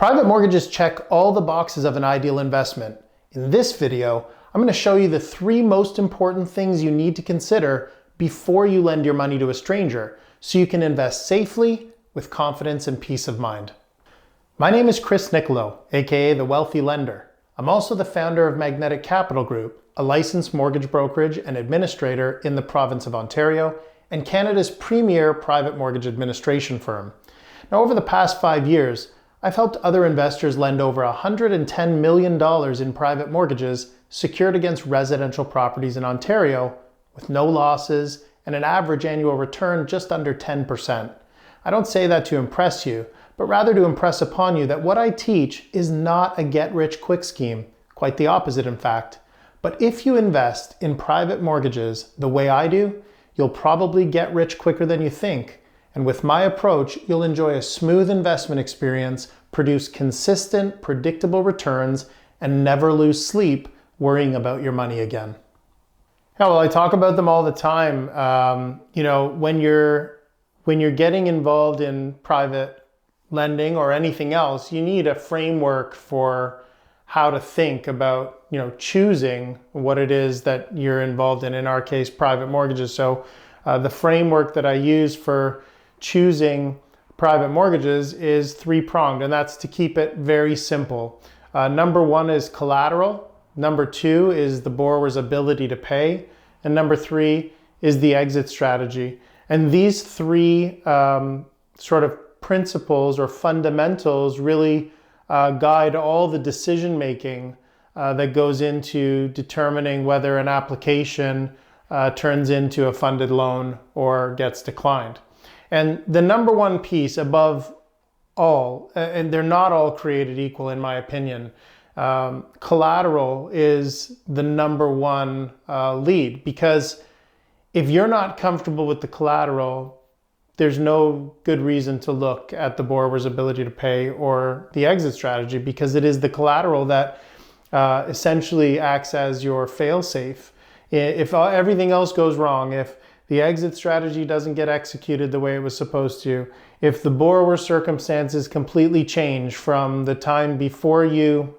Private mortgages check all the boxes of an ideal investment. In this video, I'm going to show you the 3 most important things you need to consider before you lend your money to a stranger, so you can invest safely with confidence and peace of mind. My name is Chris Nichilo, aka The Wealthy Lender. I'm also the founder of Magnetic Capital Group, a licensed mortgage brokerage and administrator in the province of Ontario and Canada's premier private mortgage administration firm. Now, over the past 5 years, I've helped other investors lend over $110 million in private mortgages secured against residential properties in Ontario with no losses and an average annual return just under 10%. I don't say that to impress you, but rather to impress upon you that what I teach is not a get-rich-quick scheme, quite the opposite in fact. But if you invest in private mortgages the way I do, you'll probably get rich quicker than you think. And with my approach, you'll enjoy a smooth investment experience, produce consistent, predictable returns, and never lose sleep worrying about your money again. Yeah, well, I talk about them all the time. When you're getting involved in private lending or anything else, you need a framework for how to think about, choosing what it is that you're involved in our case, private mortgages. So the framework that I use for choosing private mortgages is 3-pronged, and that's to keep it very simple. Number 1 is collateral. Number 2 is the borrower's ability to pay. And number 3 is the exit strategy. And these 3 sort of principles or fundamentals really guide all the decision making that goes into determining whether an application turns into a funded loan or gets declined. And the number 1 piece above all, and they're not all created equal in my opinion, collateral is the number 1 lead, because if you're not comfortable with the collateral, there's no good reason to look at the borrower's ability to pay or the exit strategy, because it is the collateral that essentially acts as your fail-safe. If everything else goes wrong, if the exit strategy doesn't get executed the way it was supposed to, if the borrower's circumstances completely change from the time before you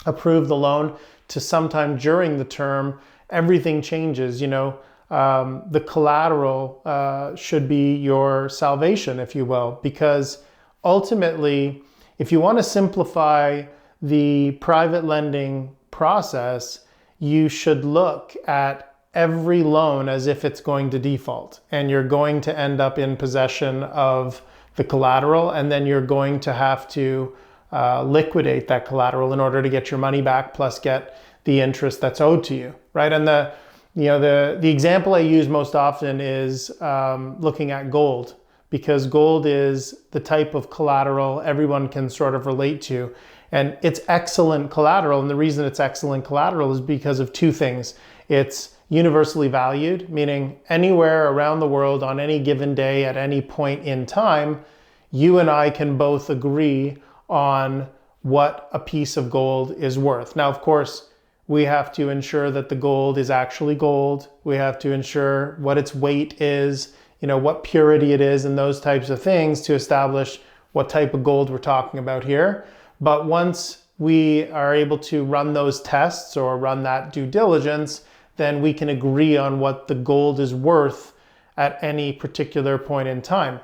approve the loan to sometime during the term, everything changes. The collateral should be your salvation, if you will, because ultimately, if you want to simplify the private lending process, you should look at every loan as if it's going to default, and you're going to end up in possession of the collateral, and then you're going to have to liquidate that collateral in order to get your money back, plus get the interest that's owed to you, right? And the example I use most often is looking at gold, because gold is the type of collateral everyone can sort of relate to. And it's excellent collateral. And the reason it's excellent collateral is because of 2 things. It's universally valued, meaning anywhere around the world on any given day at any point in time, you and I can both agree on what a piece of gold is worth. Now, of course, we have to ensure that the gold is actually gold. We have to ensure what its weight is, what purity it is, and those types of things to establish what type of gold we're talking about here. But once we are able to run those tests or run that due diligence, then we can agree on what the gold is worth at any particular point in time.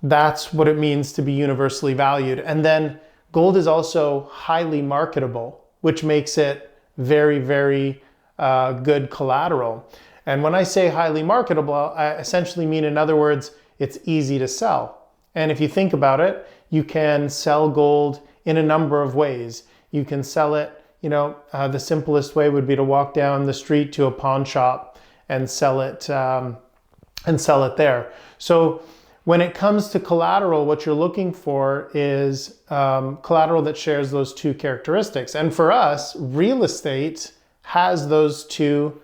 That's what it means to be universally valued. And then gold is also highly marketable, which makes it very, very good collateral. And when I say highly marketable, I essentially mean, in other words, it's easy to sell. And if you think about it, you can sell gold in a number of ways. You can sell it, the simplest way would be to walk down the street to a pawn shop and sell it there. So when it comes to collateral, what you're looking for is collateral that shares those 2 characteristics. And for us, real estate has those 2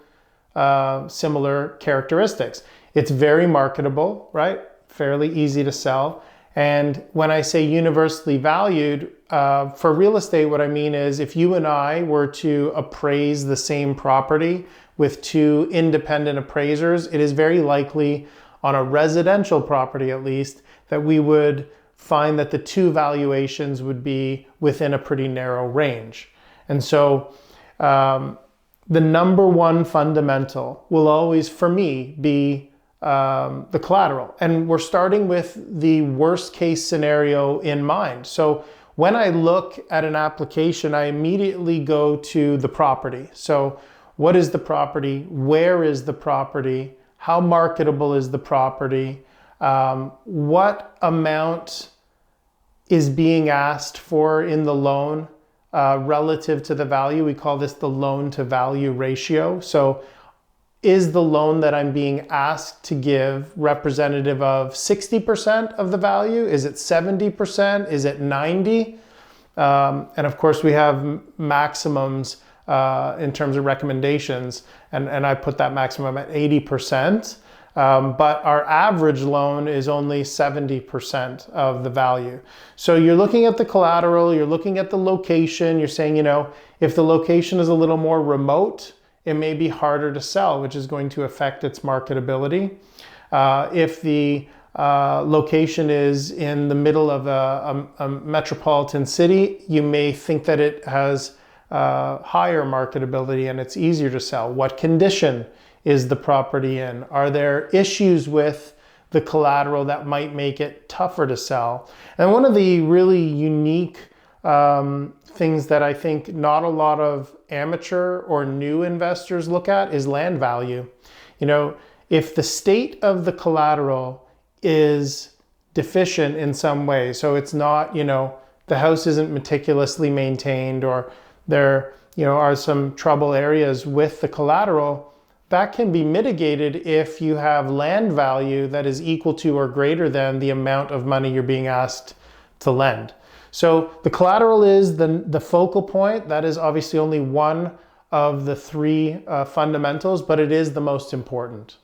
similar characteristics. It's very marketable, right? Fairly easy to sell. And when I say universally valued, for real estate, what I mean is if you and I were to appraise the same property with 2 independent appraisers, it is very likely on a residential property at least, that we would find that the two valuations would be within a pretty narrow range. And so the number one fundamental will always, for me, be the collateral. And we're starting with the worst case scenario in mind. So when I look at an application, I immediately go to the property. So what is the property? Where is the property? How marketable is the property? What amount is being asked for in the loan relative to the value? We call this the loan to value ratio. So is the loan that I'm being asked to give representative of 60% of the value? Is it 70%? Is it 90%? And of course we have maximums in terms of recommendations, and I put that maximum at 80%. But our average loan is only 70% of the value. So you're looking at the collateral, you're looking at the location, you're saying, if the location is a little more remote, it may be harder to sell, which is going to affect its marketability. If the location is in the middle of a metropolitan city, you may think that it has higher marketability and it's easier to sell. What condition is the property in? Are there issues with the collateral that might make it tougher to sell? And one of the really unique things that I think not a lot of amateur or new investors look at is land value. If the state of the collateral is deficient in some way, so it's not, the house isn't meticulously maintained, or there, are some trouble areas with the collateral, that can be mitigated if you have land value that is equal to or greater than the amount of money you're being asked to lend. So the collateral is the focal point. That is obviously only one of the three fundamentals, but it is the most important.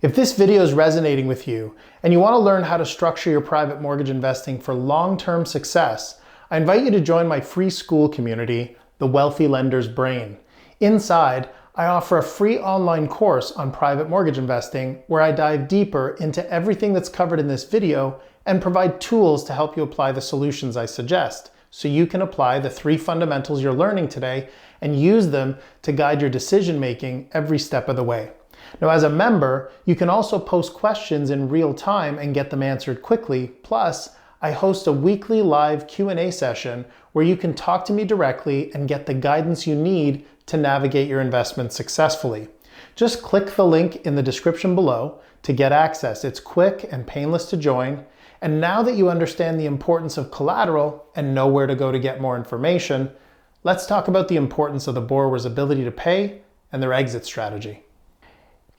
If this video is resonating with you and you want to learn how to structure your private mortgage investing for long-term success, I invite you to join my free school community, The Wealthy Lender's Brain. Inside, I offer a free online course on private mortgage investing where I dive deeper into everything that's covered in this video and provide tools to help you apply the solutions I suggest, so you can apply the three fundamentals you're learning today and use them to guide your decision-making every step of the way. Now, as a member, you can also post questions in real time and get them answered quickly. Plus, I host a weekly live Q&A session where you can talk to me directly and get the guidance you need to navigate your investment successfully. Just click the link in the description below to get access. It's quick and painless to join. And now that you understand the importance of collateral and know where to go to get more information, let's talk about the importance of the borrower's ability to pay and their exit strategy.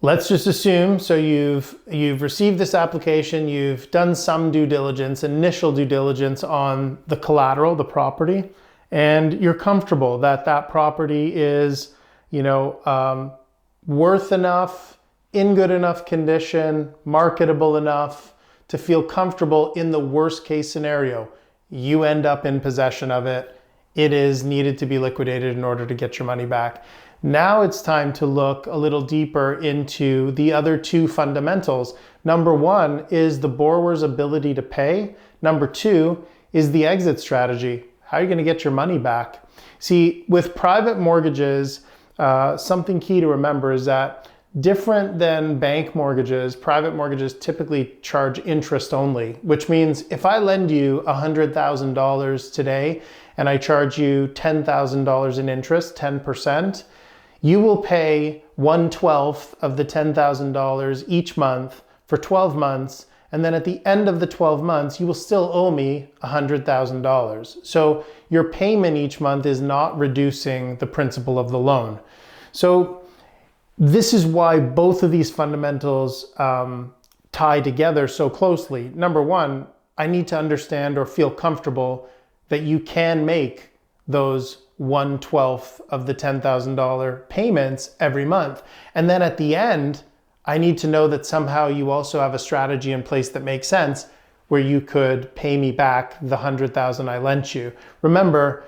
Let's just assume, so you've received this application, you've done some due diligence, initial due diligence on the collateral, the property, and you're comfortable that that property is, worth enough, in good enough condition, marketable enough to feel comfortable in the worst case scenario. You end up in possession of it. It is needed to be liquidated in order to get your money back. Now it's time to look a little deeper into the other two fundamentals. Number one is the borrower's ability to pay. Number two is the exit strategy. How are you going to get your money back? See, with private mortgages, something key to remember is that different than bank mortgages, private mortgages typically charge interest only, which means if I lend you $100,000 today and I charge you $10,000 in interest, 10%, you will pay 1/12 of the $10,000 each month for 12 months. And then at the end of the 12 months, you will still owe me $100,000. So your payment each month is not reducing the principal of the loan. So this is why both of these fundamentals tie together so closely. Number one, I need to understand or feel comfortable that you can make those 1/12 of the $10,000 payments every month. And then at the end, I need to know that somehow you also have a strategy in place that makes sense where you could pay me back the $100,000 I lent you. Remember,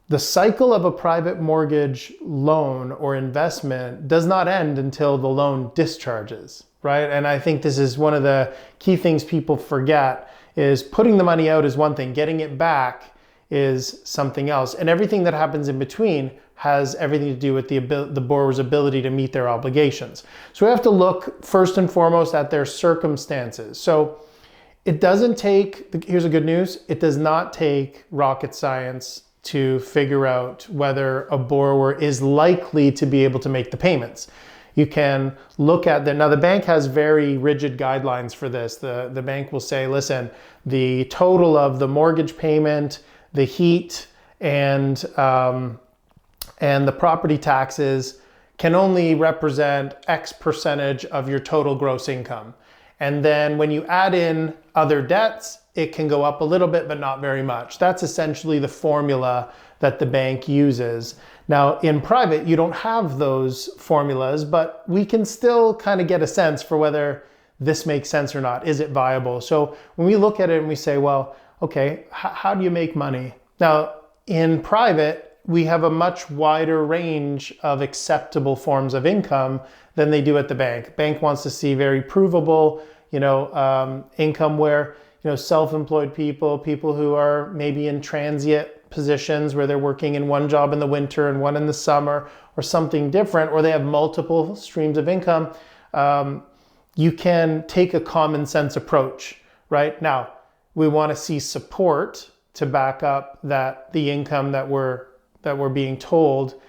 the cycle of a private mortgage loan or investment does not end until the loan discharges, right? And I think this is one of the key things people forget is putting the money out is one thing, getting it back is something else. And everything that happens in between has everything to do with the borrower's ability to meet their obligations. So we have to look first and foremost at their circumstances. So it doesn't take, here's the good news, it does not take rocket science to figure out whether a borrower is likely to be able to make the payments. You can look at now the bank has very rigid guidelines for this. The bank will say, listen, the total of the mortgage payment, the heat, and the property taxes can only represent X percentage of your total gross income. And then when you add in other debts, it can go up a little bit, but not very much. That's essentially the formula that the bank uses. Now, in private, you don't have those formulas, but we can still kind of get a sense for whether this makes sense or not. Is it viable? So when we look at it and we say, well, okay, how do you make money? Now, in private, we have a much wider range of acceptable forms of income than they do at the bank. Bank wants to see very provable, income where, self-employed people who are maybe in transient positions where they're working in one job in the winter and one in the summer or something different, or they have multiple streams of income, you can take a common sense approach, right? Now, we want to see support to back up that the income that we're being told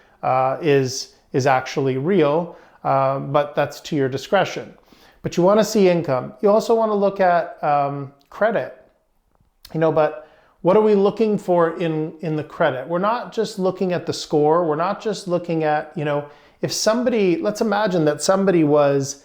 is actually real, but that's to your discretion. But you want to see income. You also want to look at credit, but what are we looking for in the credit? We're not just looking at the score. We're not just looking at, if somebody, let's imagine that somebody was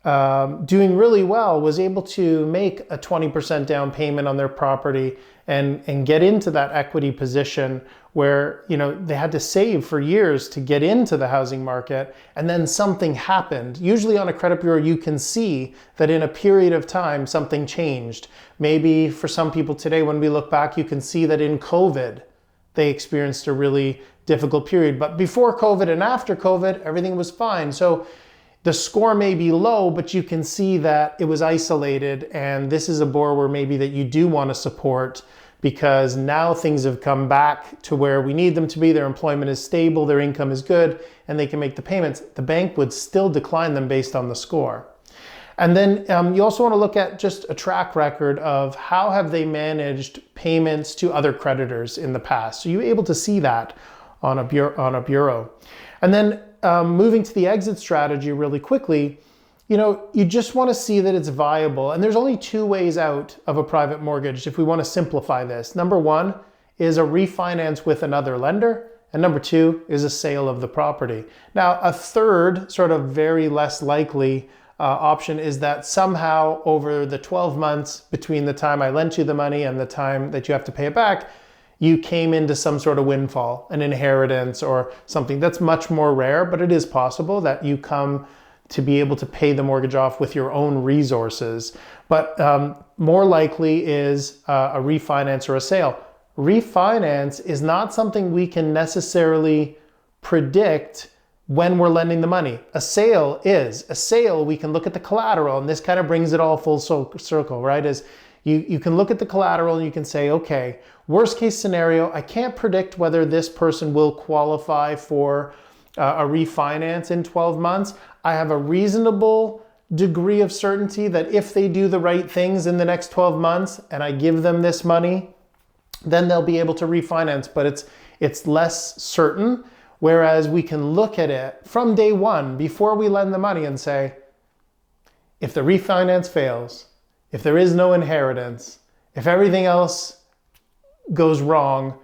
doing really well, was able to make a 20% down payment on their property and get into that equity position where, they had to save for years to get into the housing market, and then something happened. Usually on a credit bureau, you can see that in a period of time, something changed. Maybe for some people today, when we look back, you can see that in COVID, they experienced a really difficult period. But before COVID and after COVID, everything was fine. So the score may be low, but you can see that it was isolated, and this is a borrower maybe that you do want to support because now things have come back to where we need them to be. Their employment is stable, their income is good, and they can make the payments. The bank would still decline them based on the score. And then you also want to look at just a track record of how have they managed payments to other creditors in the past. So you're able to see that on a bureau. And then moving to the exit strategy really quickly, you just want to see that it's viable. And there's only two ways out of a private mortgage if we want to simplify this. Number one is a refinance with another lender. And number two is a sale of the property. Now, a third, sort of very less likely option is that somehow over the 12 months between the time I lent you the money and the time that you have to pay it back, you came into some sort of windfall, an inheritance or something. That's much more rare, but it is possible that you come to be able to pay the mortgage off with your own resources. But more likely is a refinance or a sale. Refinance is not something we can necessarily predict when we're lending the money. A sale is. A sale, we can look at the collateral, and this kind of brings it all full circle, right? Is you can look at the collateral and you can say, okay, worst case scenario, I can't predict whether this person will qualify for a refinance in 12 months. I have a reasonable degree of certainty that if they do the right things in the next 12 months and I give them this money, then they'll be able to refinance, but it's less certain. Whereas we can look at it from day one before we lend the money and say, if the refinance fails, if there is no inheritance, if everything else goes wrong,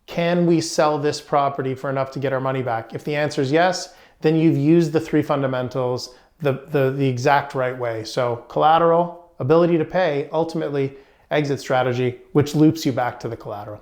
can we sell this property for enough to get our money back? If the answer is yes, then you've used the three fundamentals the exact right way. So collateral, ability to pay, ultimately exit strategy, which loops you back to the collateral.